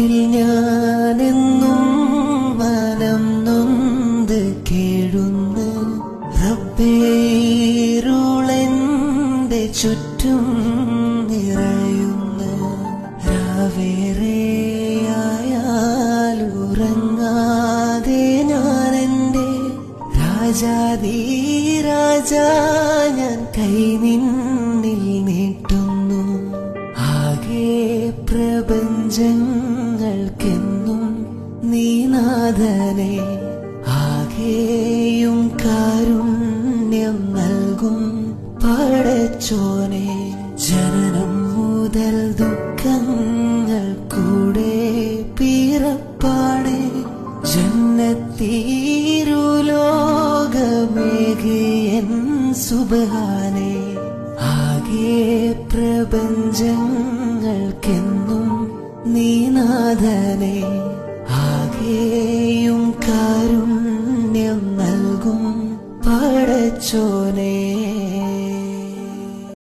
രാവിൽ ഞാനെന്നും മനം നൊന്ത് കേഴുന്നു റബ്ബേ, ഇരുളെന്റെ ചുറ്റും നിറയുന്നു. രാവേറെയായാലുറങ്ങാതെ ഞാനെന്റെ രാജാ ഞാൻ കൈ നിന്നിൽ നീട്ടുന്നു. ആകെ പ്രപഞ്ചങ്ങൾക്കെന്നും നീ നാഥനെ, ആകെയും കാരുണ്യം നൽകും പടച്ചോനെ. ജനനം മുതൽ ദുഃഖങ്ങൾ കൂടെ പിറപ്പാടെ, ജന്നത്തീരുലോകമേകിയൻ സുബ്ഹാനേ. ആകെ പ്രപഞ്ചങ്ങൾക്കെന്നും നീ നാഥനെ, ആകെയും കാരുണ്യം നൽകും പടച്ചോനെ.